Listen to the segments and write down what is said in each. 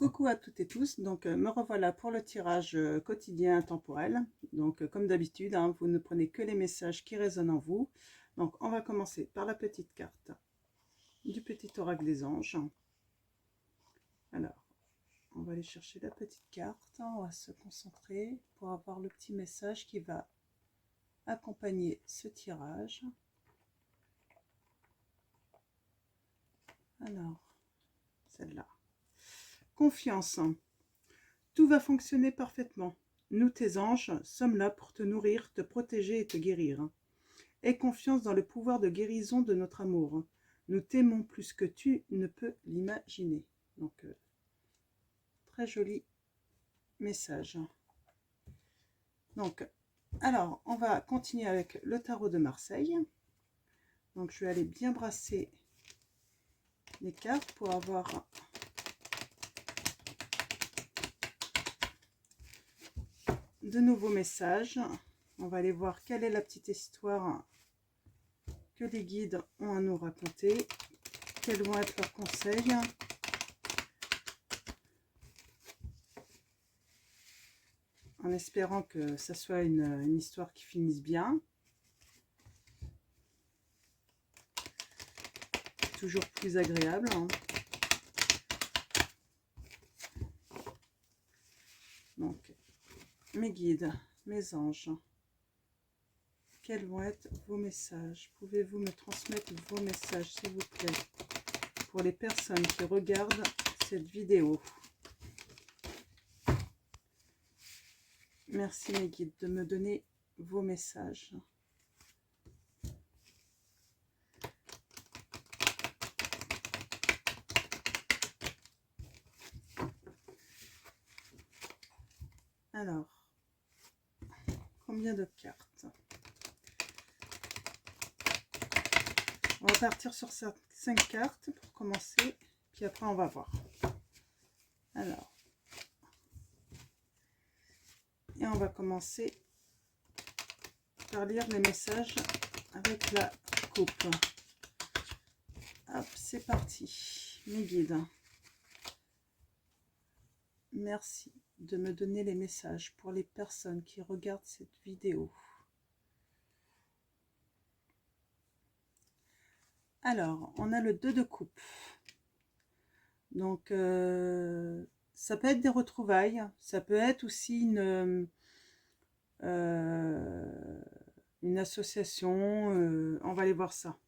Coucou à toutes et tous, donc me revoilà pour le tirage quotidien intemporel. Donc comme d'habitude, hein, vous ne prenez que les messages qui résonnent en vous. Donc on va commencer par la petite carte du petit oracle des anges. Alors, on va aller chercher la petite carte, on va se concentrer pour avoir le petit message qui va accompagner ce tirage. Alors, celle-là. Confiance. Tout va fonctionner parfaitement. Nous, tes anges, sommes là pour te nourrir, te protéger et te guérir. Aie confiance dans le pouvoir de guérison de notre amour. Nous t'aimons plus que tu ne peux l'imaginer. Donc, très joli message. Donc, alors, on va continuer avec le tarot de Marseille. Donc, je vais aller bien brasser les cartes pour avoir de nouveaux messages. On va aller voir quelle est la petite histoire que les guides ont à nous raconter. Quels vont être leurs conseils. En espérant que ça soit une histoire qui finisse bien. Toujours plus agréable. Hein. Donc, mes guides, mes anges, quels vont être vos messages? Pouvez-vous me transmettre vos messages, s'il vous plaît, pour les personnes qui regardent cette vidéo? Merci mes guides de me donner vos messages. Alors, combien de cartes? On va partir sur 5 cartes pour commencer, puis après on va voir. Alors, et on va commencer par lire les messages avec la coupe. Hop, c'est parti. Mes guides, merci de me donner les messages pour les personnes qui regardent cette vidéo. Alors, on a le 2 de coupe. Donc, ça peut être des retrouvailles. Ça peut être aussi une association. On va aller voir ça.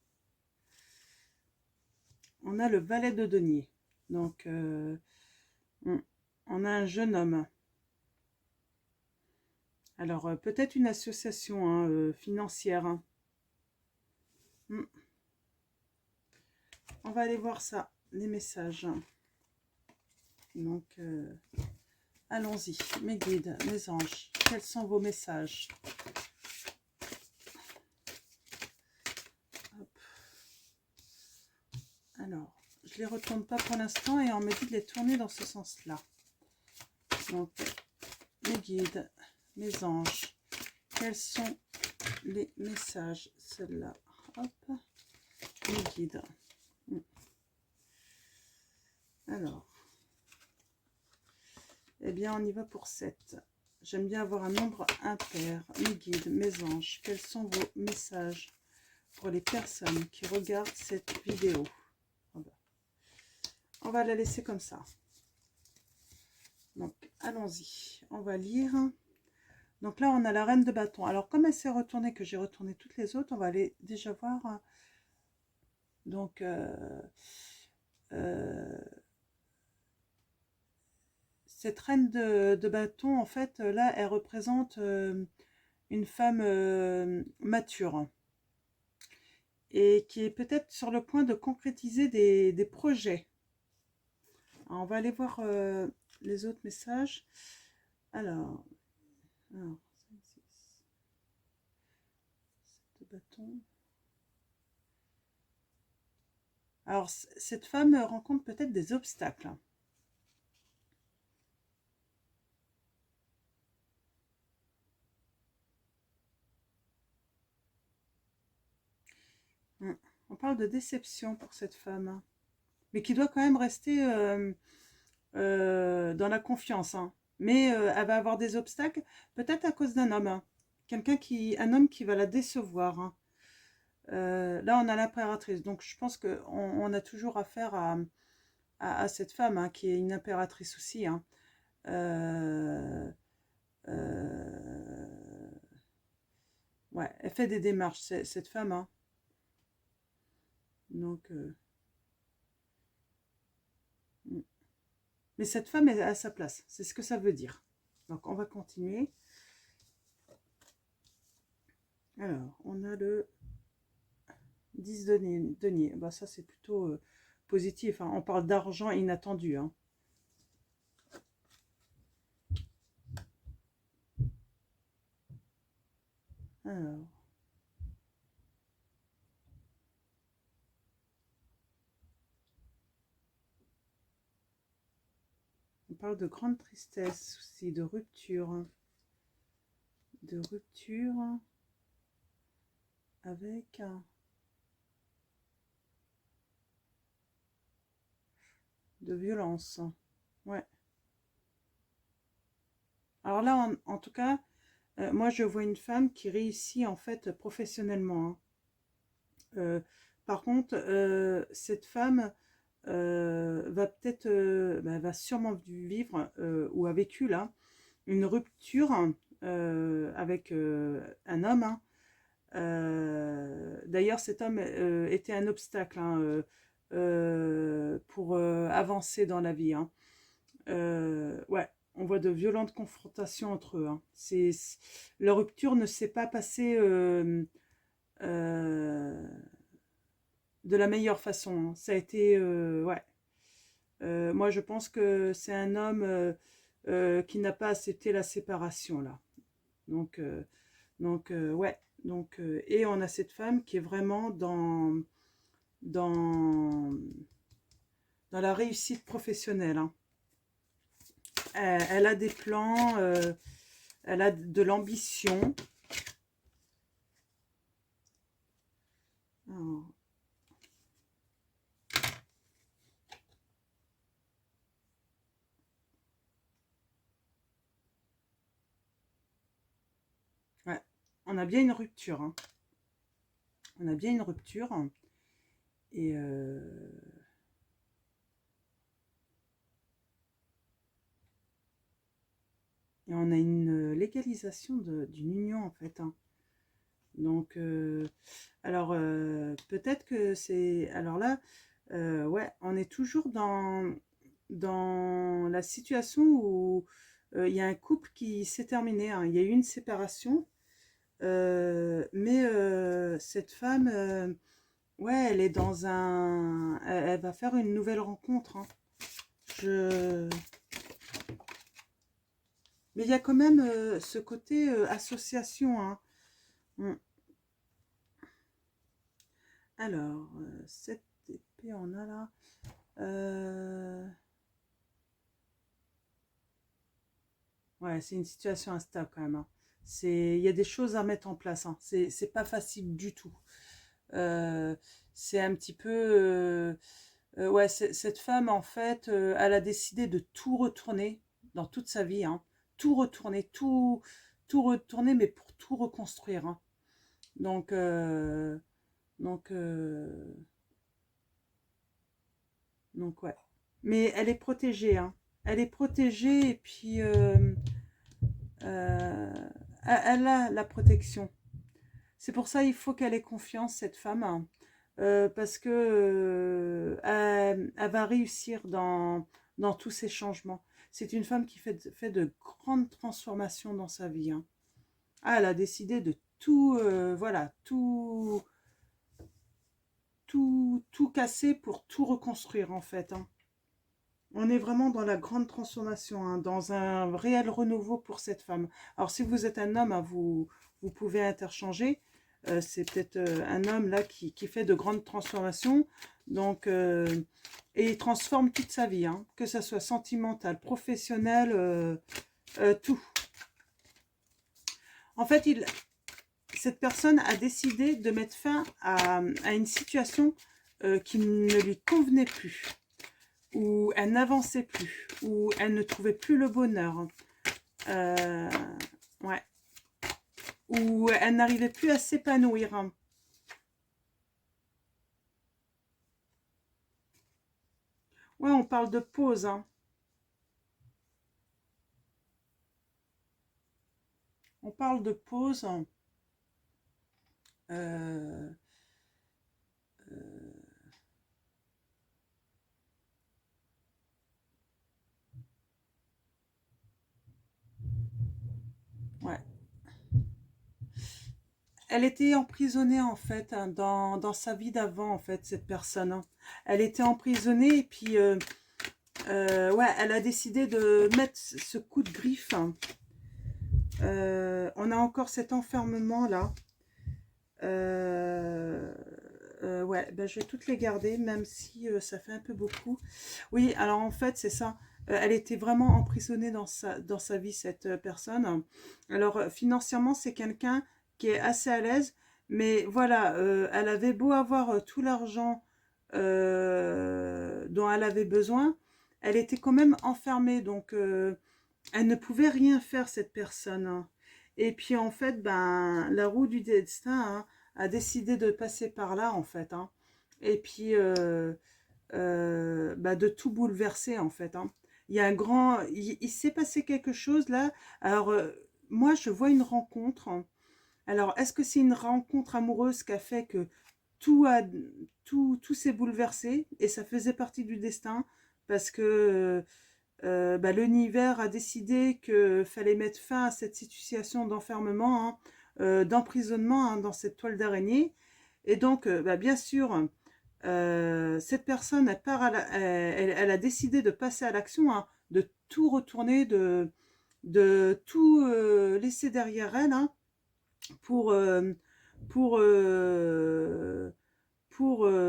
On a le valet de denier. Donc, on a un jeune homme. Alors, peut-être une association hein, financière. Hein. On va aller voir ça, les messages. Donc, allons-y. Mes guides, mes anges, quels sont vos messages? Hop. Alors, je ne les retourne pas pour l'instant et on me dit de les tourner dans ce sens-là. Donc, mes guides, mes anges, quels sont les messages? Celle-là, hop, mes guides. Alors, eh bien, on y va pour 7. J'aime bien avoir un nombre impair. Mes guides, mes anges, quels sont vos messages pour les personnes qui regardent cette vidéo? On va la laisser comme ça. Donc, allons-y. On va lire. Donc là, on a la reine de bâton. Alors, comme elle s'est retournée, que j'ai retourné toutes les autres, on va aller déjà voir. Donc, cette reine de bâton, en fait, là, elle représente une femme mature et qui est peut-être sur le point de concrétiser des projets. Alors, on va aller voir les autres messages. Alors 5, 6, 7 bâtons. Alors, cette femme rencontre peut-être des obstacles. On parle de déception pour cette femme, mais qui doit quand même rester dans la confiance, hein. Mais elle va avoir des obstacles, peut-être à cause d'un homme, hein. Un homme qui va la décevoir, hein. Là, on a l'impératrice, donc je pense qu'on a toujours affaire à cette femme, hein, qui est une impératrice aussi, hein. Euh, euh, ouais, elle fait des démarches, cette femme, hein. Donc, mais cette femme est à sa place, c'est ce que ça veut dire. Donc, on va continuer. Alors, on a le 10 deniers. Bah, ça, c'est plutôt positif, hein. On parle d'argent inattendu, hein. Alors, on parle de grande tristesse aussi, de rupture. De rupture avec de violence. Ouais. Alors là, en tout cas, moi, je vois une femme qui réussit en fait professionnellement, hein. Euh, Par contre, cette femme va peut-être, bah, va sûrement vivre ou a vécu là une rupture avec un homme, hein. D'ailleurs, cet homme était un obstacle, hein, pour avancer dans la vie, hein. Ouais, on voit de violentes confrontations entre eux, hein. Leur rupture ne s'est pas passée euh, de la meilleure façon, hein. Ça a été, ouais. Moi, je pense que c'est un homme qui n'a pas accepté la séparation là. Donc, ouais. Donc, et on a cette femme qui est vraiment dans, dans la réussite professionnelle, hein. Elle a des plans, elle a de l'ambition. Alors, ouais, on a bien une rupture, hein. On a bien une rupture. Et, et on a une légalisation d'une union, en fait, hein. Donc, alors, peut-être que c'est... Alors là, ouais, on est toujours dans la situation où il y a un couple qui s'est terminé, hein. Il y a eu une séparation, mais cette femme, ouais, elle est dans un... Elle va faire une nouvelle rencontre, hein. Je... Mais il y a quand même ce côté association, hein. Mm. Alors, cette épée, on a là. Ouais, c'est une situation instable quand même, hein. Il y a des choses à mettre en place, hein. C'est pas facile du tout. Euh, c'est un petit peu... ouais, cette femme, en fait, elle a décidé de tout retourner dans toute sa vie, hein. Tout retourner, tout retourner, mais pour tout reconstruire, hein. Donc, donc, donc, ouais. Mais elle est protégée, hein. Elle est protégée et puis euh, elle a la protection. C'est pour ça il faut qu'elle ait confiance, cette femme, hein. Parce que elle va réussir dans tous ces changements. C'est une femme qui fait de grandes transformations dans sa vie, hein. Ah, elle a décidé de tout, voilà, tout casser pour tout reconstruire, en fait, hein. On est vraiment dans la grande transformation, hein, dans un réel renouveau pour cette femme. Alors, si vous êtes un homme, hein, vous pouvez interchanger. C'est peut-être un homme là qui fait de grandes transformations. Donc, et il transforme toute sa vie, hein, que ça soit sentimental, professionnel, tout. En fait, cette personne a décidé de mettre fin à une situation qui ne lui convenait plus. où elle n'avançait plus, où elle ne trouvait plus le bonheur. Euh, ouais. Où elle n'arrivait plus à s'épanouir. Ouais, on parle de pause. Hein. On parle de pause. Euh, ouais. Elle était emprisonnée en fait hein, dans sa vie d'avant en fait cette personne. Hein. Elle était emprisonnée et puis ouais, elle a décidé de mettre ce coup de griffe. Hein. On a encore cet enfermement là. Ouais, ben, je vais toutes les garder, même si ça fait un peu beaucoup. Oui, alors en fait, c'est ça. Elle était vraiment emprisonnée dans sa vie, cette personne. Alors, financièrement, c'est quelqu'un qui est assez à l'aise, mais voilà, elle avait beau avoir tout l'argent dont elle avait besoin, elle était quand même enfermée, donc elle ne pouvait rien faire, cette personne. Hein. Et puis en fait, ben, la roue du destin hein, a décidé de passer par là, en fait. Hein. Et puis bah, de tout bouleverser, en fait. Hein. Il y a un grand... Il s'est passé quelque chose là. Alors, moi, je vois une rencontre. Hein. Alors, est-ce que c'est une rencontre amoureuse qui a fait que tout, a, tout s'est bouleversé et ça faisait partie du destin parce que bah, l'univers a décidé qu'il fallait mettre fin à cette situation d'enfermement, hein, d'emprisonnement hein, dans cette toile d'araignée. Et donc, bah, bien sûr, cette personne, elle a décidé de passer à l'action, hein, de tout retourner, de tout laisser derrière elle hein, pour, euh, pour, euh,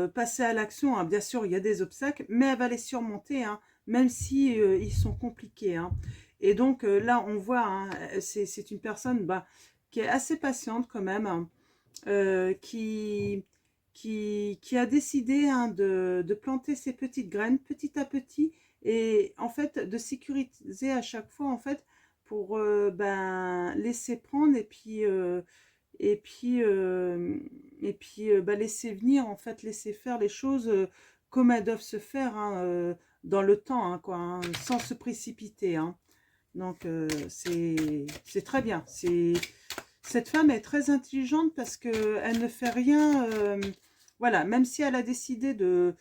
passer à l'action. Hein. Bien sûr, il y a des obstacles, mais elle va les surmonter, hein, même si ils sont compliqués. Hein. Et donc là, on voit, hein, c'est une personne bah, qui est assez patiente quand même, hein, qui a décidé hein, de planter ses petites graines petit à petit et en fait de sécuriser à chaque fois en fait pour ben, laisser prendre et puis, bah, laisser venir, en fait, laisser faire les choses comme elles doivent se faire hein, dans le temps, hein, quoi, hein, sans se précipiter. Hein. Donc, c'est très bien. Cette femme est très intelligente parce qu'elle ne fait rien. Voilà, même si elle a décidé de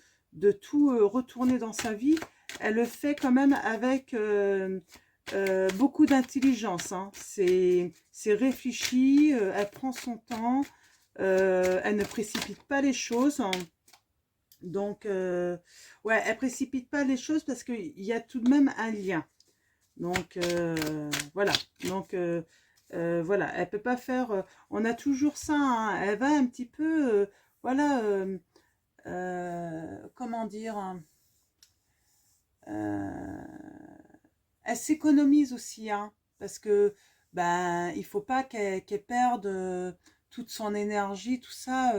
tout retourner dans sa vie, elle le fait quand même avec beaucoup d'intelligence. Hein. C'est réfléchi, elle prend son temps, elle ne précipite pas les choses. Hein. Donc, ouais, elle précipite pas les choses parce qu'il y a tout de même un lien. Donc, voilà. Donc, voilà, elle peut pas faire... on a toujours ça, hein, elle va un petit peu... voilà, comment dire... Hein, elle s'économise aussi, hein, parce que ben il faut pas qu'elle perde toute son énergie, tout ça,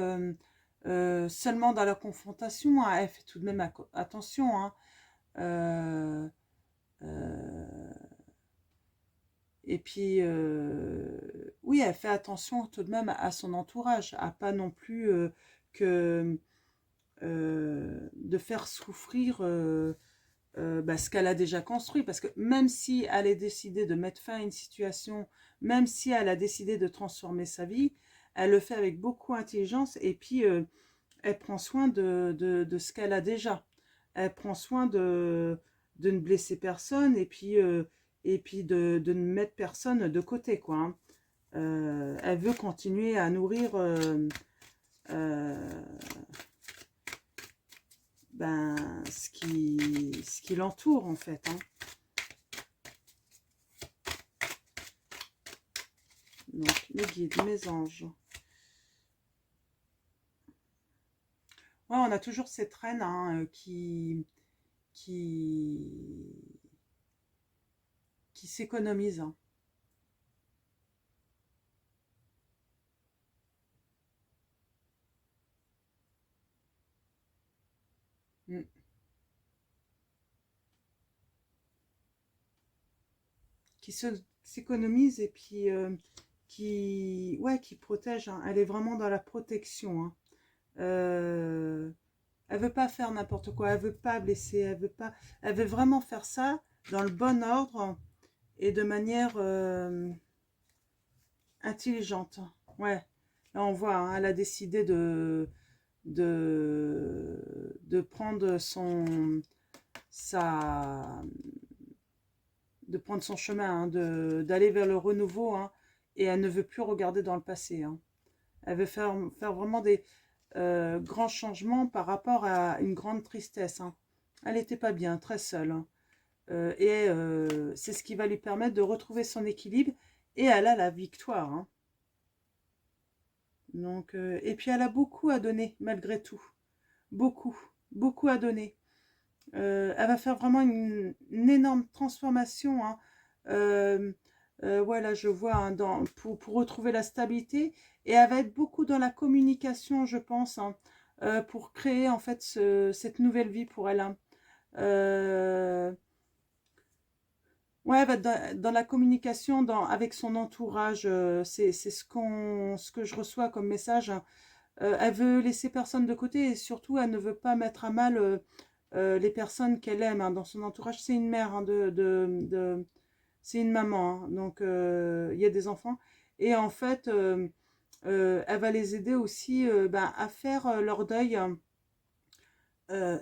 seulement dans la confrontation. Hein. Elle fait tout de même attention. Hein. Euh, euh, et puis, oui, elle fait attention tout de même à son entourage, à pas non plus que de faire souffrir bah, ce qu'elle a déjà construit. Parce que même si elle a décidé de mettre fin à une situation, même si elle a décidé de transformer sa vie, elle le fait avec beaucoup d'intelligence et puis elle prend soin de ce qu'elle a déjà. Elle prend soin de ne blesser personne et puis de ne mettre personne de côté, quoi. Hein. Elle veut continuer à nourrir euh, ben, ce qui l'entoure, en fait. Hein. Donc, mes guides, mes anges. Ouais, on a toujours cette reine hein, qui, qui s'économise. Hein. Mm. s'économise et puis qui protège, hein. Elle est vraiment dans la protection, hein. Elle veut pas faire n'importe quoi, elle veut pas blesser, elle veut vraiment faire ça dans le bon ordre et de manière intelligente. Ouais, là on voit, hein, elle a décidé de prendre sa, de prendre son chemin, hein, d'aller vers le renouveau, hein, et elle ne veut plus regarder dans le passé, hein. Elle veut faire vraiment des grands changements par rapport à une grande tristesse, hein. Elle n'était pas bien, très seule, hein. C'est ce qui va lui permettre de retrouver son équilibre et elle a la victoire, hein. Donc, et puis elle a beaucoup à donner malgré tout. Beaucoup, beaucoup à donner. Elle va faire vraiment une énorme transformation, hein. Ouais, là, je vois, hein, pour retrouver la stabilité. Et elle va être beaucoup dans la communication, je pense, hein, pour créer, en fait, cette nouvelle vie pour elle, hein. Ouais, elle va être dans la communication, avec son entourage. C'est ce que je reçois comme message, hein. Elle veut laisser personne de côté et surtout, elle ne veut pas mettre à mal les personnes qu'elle aime, hein, dans son entourage. C'est une mère, hein, c'est une maman, hein, donc il y a des enfants. Et en fait, elle va les aider aussi à faire leur deuil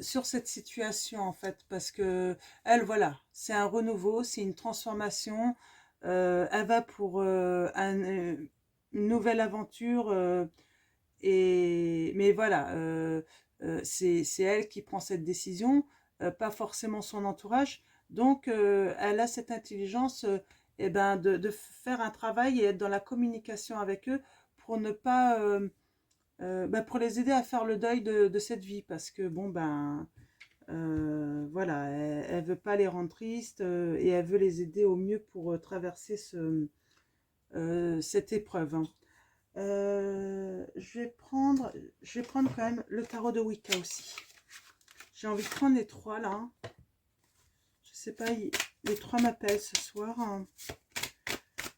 sur cette situation, en fait, parce que elle, voilà, c'est un renouveau, c'est une transformation. Elle va pour une nouvelle aventure. Mais voilà, c'est elle qui prend cette décision, pas forcément son entourage. Donc, elle a cette intelligence de faire un travail et être dans la communication avec eux pour ne pas, pour les aider à faire le deuil de cette vie. Parce que, bon, voilà, elle veut pas les rendre tristes et elle veut les aider au mieux pour traverser cette épreuve, hein. Je vais prendre quand même le tarot de Wicca aussi. J'ai envie de prendre les trois là, hein. Je sais pas, les trois m'appellent ce soir, hein.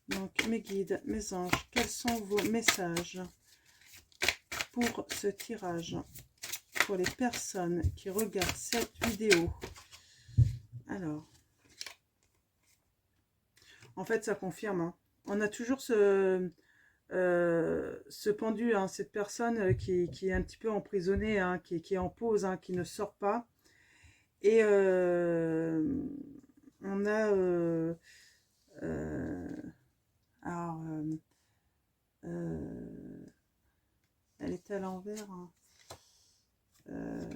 Donc mes guides, mes anges, quels sont vos messages pour ce tirage, pour les personnes qui regardent cette vidéo? Alors, en fait ça confirme, hein. On a toujours ce pendu, hein, cette personne qui est un petit peu emprisonnée, hein, qui est en pause, hein, qui ne sort pas. Et on a alors elle était à l'envers, hein. Euh,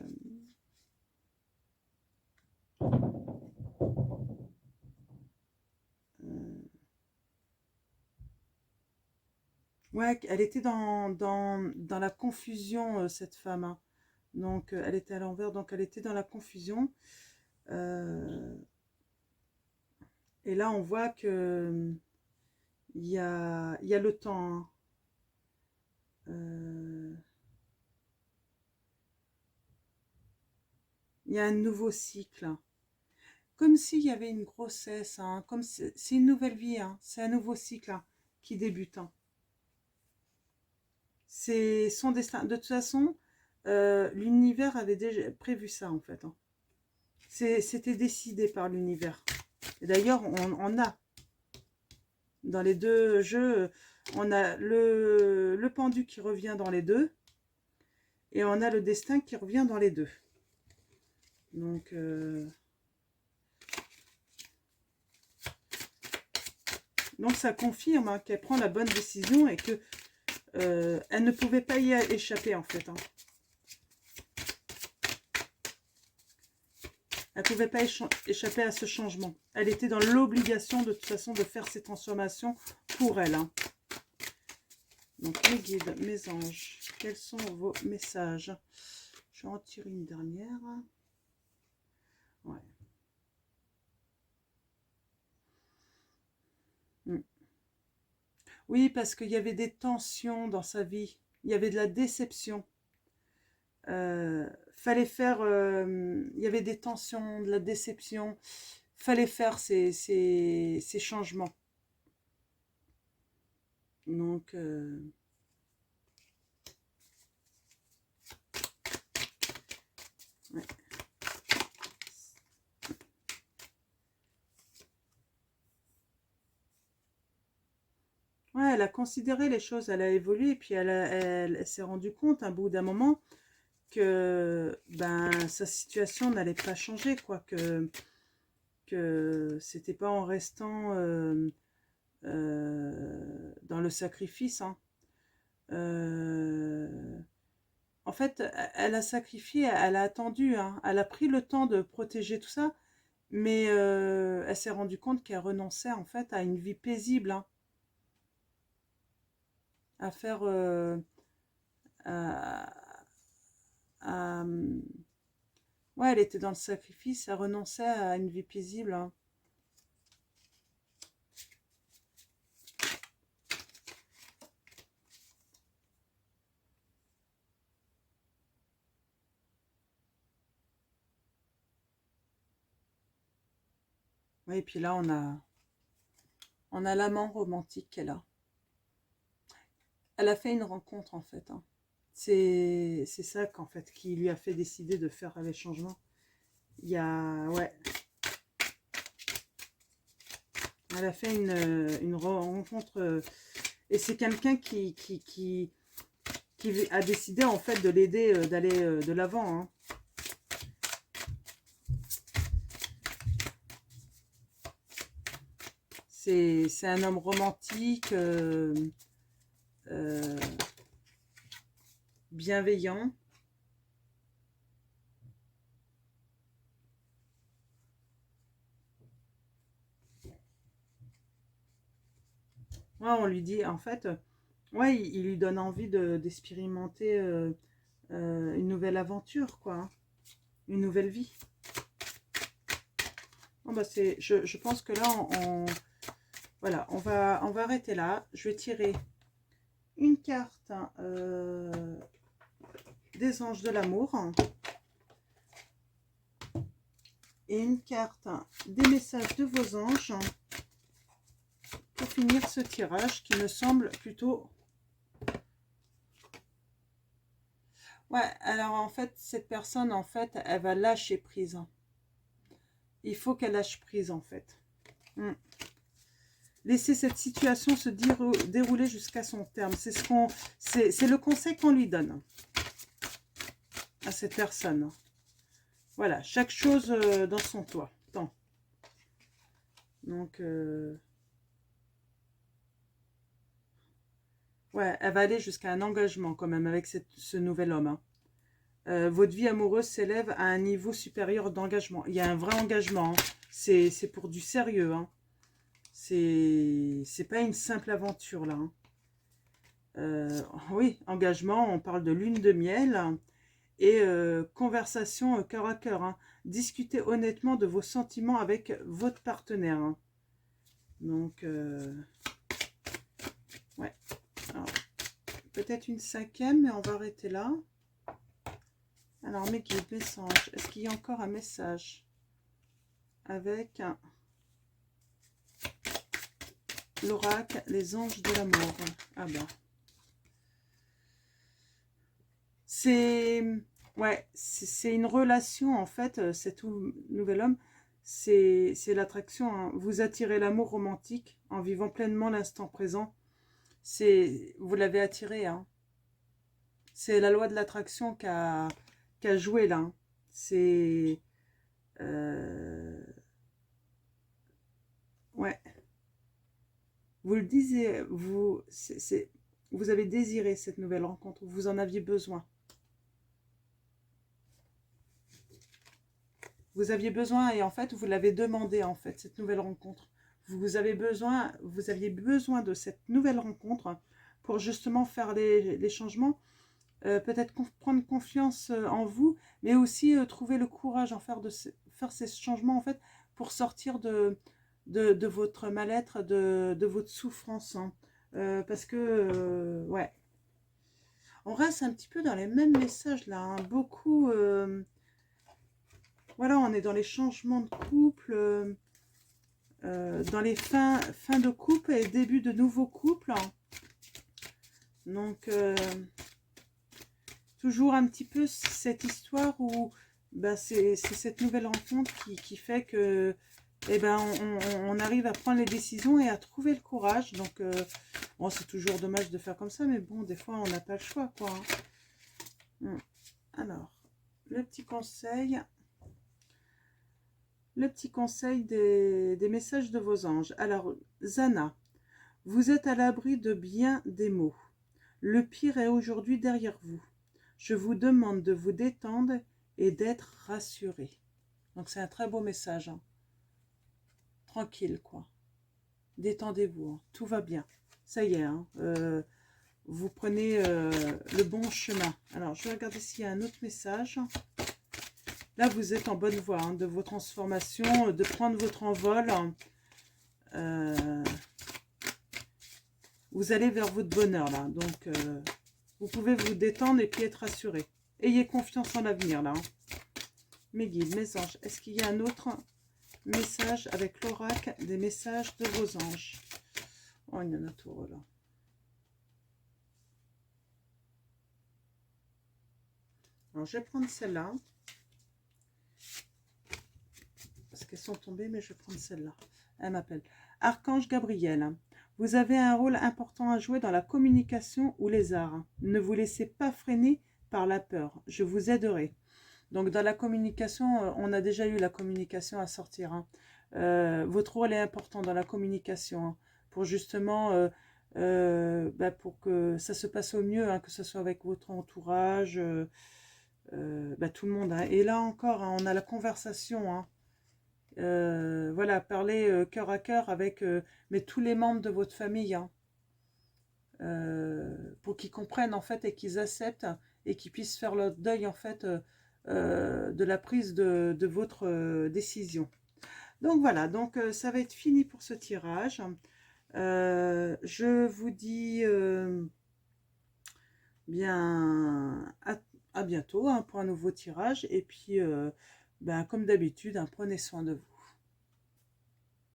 ouais, elle était dans la confusion, cette femme, hein. Donc, elle était à l'envers, donc elle était dans la confusion. Et là, on voit que il y a le temps, hein. Il y a un nouveau cycle, hein. Comme s'il y avait une grossesse, hein, comme c'est une nouvelle vie, hein, c'est un nouveau cycle, hein, qui débute, hein. C'est son destin. De toute façon, l'univers avait déjà prévu ça, en fait, hein. C'était décidé par l'univers. Et d'ailleurs, on a, dans les deux jeux, on a le pendu qui revient dans les deux, et on a le destin qui revient dans les deux. Donc, ça confirme, hein, qu'elle prend la bonne décision et que elle ne pouvait pas y échapper, en fait, hein. Elle ne pouvait pas échapper à ce changement. Elle était dans l'obligation, de toute façon, de faire ces transformations pour elle, hein. Donc, mes guides, mes anges, quels sont vos messages? Je vais en tirer une dernière. Ouais. Oui, parce qu'il y avait des tensions dans sa vie. Il y avait de la déception. Fallait faire... il y avait des tensions, de la déception. fallait faire ces changements. Donc, ouais. Ouais, elle a considéré les choses, elle a évolué, et puis elle s'est rendue compte, à bout d'un moment, que ben, sa situation n'allait pas changer, quoi, que c'était pas en restant dans le sacrifice, hein. En fait, elle a sacrifié, elle a attendu, hein, elle a pris le temps de protéger tout ça, mais elle s'est rendue compte qu'elle renonçait en fait à une vie paisible, hein, à faire, à, à, ouais, elle était dans le sacrifice, elle renonçait à une vie paisible, hein. Ouais, et puis là, on a l'amant romantique qu'elle a. Elle a fait une rencontre en fait, hein. C'est ça qu'en fait qui lui a fait décider de faire les changements. Il y a, ouais, elle a fait une rencontre et c'est quelqu'un qui a décidé en fait de l'aider d'aller de l'avant, hein. C'est un homme romantique, euh, bienveillant. Ouais, on lui dit, en fait, ouais, il lui donne envie d'expérimenter une nouvelle aventure, quoi, hein, une nouvelle vie. Bon, bah, je pense que là, voilà, on va arrêter là. Je vais tirer une carte des anges de l'amour et une carte des messages de vos anges pour finir ce tirage qui me semble plutôt... Ouais, alors en fait, cette personne, en fait, elle va lâcher prise. Il faut qu'elle lâche prise, en fait. Laisser cette situation se dérouler jusqu'à son terme. C'est le conseil qu'on lui donne à cette personne. Voilà, chaque chose dans son temps. Donc, ouais, elle va aller jusqu'à un engagement quand même avec ce nouvel homme, hein. Votre vie amoureuse s'élève à un niveau supérieur d'engagement. Il y a un vrai engagement, hein. C'est pour du sérieux, hein. C'est pas une simple aventure, là, hein. Oui, engagement, on parle de lune de miel et conversation cœur à cœur, hein. Discutez honnêtement de vos sentiments avec votre partenaire, hein. Donc, ouais. Peut-être une cinquième, mais on va arrêter là. Alors, mes guides, messages. Est-ce qu'il y a encore un message avec l'oracle, les anges de l'amour? Ah ben. C'est... Ouais, c'est une relation, en fait, cet nouvel homme, c'est l'attraction, hein. Vous attirez l'amour romantique en vivant pleinement l'instant présent. Vous l'avez attiré, hein. C'est la loi de l'attraction qui a joué là, hein. C'est... Ouais. Vous le disiez, vous avez désiré cette nouvelle rencontre, vous en aviez besoin. Vous aviez besoin et en fait, vous l'avez demandé en fait, cette nouvelle rencontre. Vous aviez besoin de cette nouvelle rencontre pour justement faire les changements, peut-être prendre confiance en vous, mais aussi trouver le courage en faire ces changements en fait pour sortir de votre mal-être, de votre souffrance, hein. Parce que, ouais, on reste un petit peu dans les mêmes messages là, hein. Beaucoup, voilà, on est dans les changements de couple. dans les fins de couple et début de nouveaux couples. Donc, toujours un petit peu cette histoire où bah, c'est cette nouvelle rencontre qui fait que eh ben, on arrive à prendre les décisions et à trouver le courage. Donc, bon, c'est toujours dommage de faire comme ça, mais bon, des fois, on n'a pas le choix, quoi. Alors, le petit conseil des messages de vos anges. Alors, Zana, vous êtes à l'abri de bien des maux. Le pire est aujourd'hui derrière vous. Je vous demande de vous détendre et d'être rassuré. Donc, c'est un très beau message. Hein. Tranquille, quoi. Détendez-vous. Hein. Tout va bien. Ça y est. Hein. Vous prenez le bon chemin. Alors, je vais regarder s'il y a un autre message. Là, vous êtes en bonne voie hein, de vos transformations, de prendre votre envol. Vous allez vers votre bonheur, là. Donc, vous pouvez vous détendre et puis être rassuré. Ayez confiance en l'avenir, là. Hein. Mes guides, mes anges, est-ce qu'il y a un autre message avec l'oracle des messages de vos anges? Oh, il y en a trop, là. Alors, je vais prendre celle-là. Parce qu'elles sont tombées, mais je vais prendre celle-là. Elle m'appelle. Archange Gabriel. Vous avez un rôle important à jouer dans la communication ou les arts. Ne vous laissez pas freiner par la peur. Je vous aiderai. Donc, dans la communication, on a déjà eu la communication à sortir. Hein. Votre rôle est important dans la communication. Hein, pour justement, bah, pour que ça se passe au mieux, hein, que ce soit avec votre entourage, bah, tout le monde. Hein. Et là encore, hein, on a la conversation. Hein. Voilà, parler cœur à cœur avec mais tous les membres de votre famille. Hein. Pour qu'ils comprennent en fait et qu'ils acceptent et qu'ils puissent faire leur deuil en fait de la prise de votre décision. Donc voilà, donc ça va être fini pour ce tirage. Je vous dis bien à bientôt hein, pour un nouveau tirage. Et puis, ben, comme d'habitude, hein, prenez soin de vous.